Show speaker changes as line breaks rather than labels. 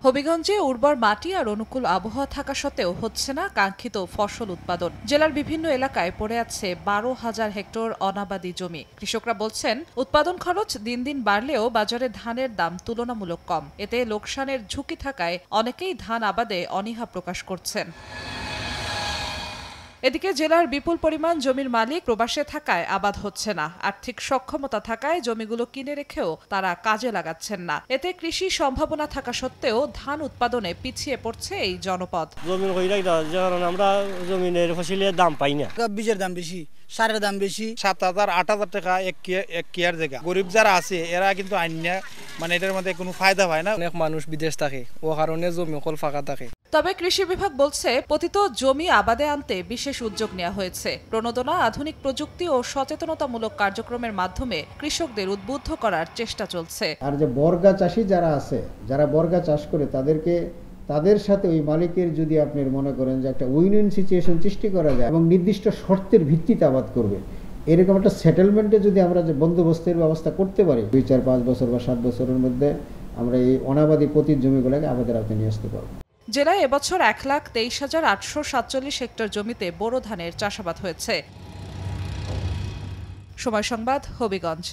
হবিগঞ্জে উর্বর মাটি আর অনুকূল আবহাওয়া থাকা সত্ত্বেও হচ্ছে না কাঙ্ক্ষিত ফসল উৎপাদন। জেলার বিভিন্ন এলাকায় পড়ে আছে 12,000 হেক্টর অনাবাদি জমি। কৃষকরা বলছেন, উৎপাদন খরচ দিন দিন বাড়লেও বাজারে ধানের দাম তুলনামূলক কম। এতে লোকসানের ঝুঁকি থাকায় অনেকেই ধান আবাদে অনীহা প্রকাশ করছেন। এদিকে জেলার বিপুল পরিমাণ জমির মালিক প্রবাসে থাকায় আবাদ হচ্ছে না। আর্থিক সক্ষমতা থাকায় জমিগুলো কিনে রেখেও তারা কাজে লাগাচ্ছেন না। এতে কৃষি সম্ভাবনা থাকা সত্ত্বেও ধান উৎপাদনে পিছিয়ে পড়ছে এই জনপদ।
জমির আমরা জমিনের ফসলের দাম পাই না।
বীজের দাম বেশি, সারের দাম বেশি।
7,000 8,000 টাকা এক কেয়ার জায়গা। গরিব যারা আছে এরা কিন্তু আইনা এটার মধ্যে কোনো ফায়দা হয় না।
অনেক মানুষ বিদেশ থাকে, ও কারণে জমি অকল ফাঁকা থাকে।
তবে কৃষি বিভাগ বলছে, পতিত জমি আবাদে আনতে বিশেষ উদ্যোগ নেওয়া হয়েছে। প্রণোদনা, আধুনিক প্রযুক্তি ও সচেতনতামূলক কার্যক্রমের মাধ্যমে কৃষকদের উদ্বুদ্ধ করার চেষ্টা চলছে।
আর যে বর্গা চাষি যারা আছে, যারা বর্গা চাষ করে তাদের সাথে ওই মালিকের যদি আপনি মনে করেন যে একটা উইন উইন সিচুয়েশন সৃষ্টি করা যায় এবং নির্দিষ্ট শর্তের ভিত্তিতে আবাদ করবে, এরকম একটা সেটেলমেন্টে যদি আমরা যে বন্দোবস্তের ব্যবস্থা করতে পারি, 2, 4, 5 বছর বা 7 বছরের মধ্যে আমরা এই অনাবাদি পতিত জমিগুলোকে আবাদের আওতায় নিয়ে আসতে পারবো।
জেলায় এবছর 1,23,847 হেক্টর জমিতে বোরো ধানের চাষাবাদ হয়েছে। সময় সংবাদ, হবিগঞ্জ।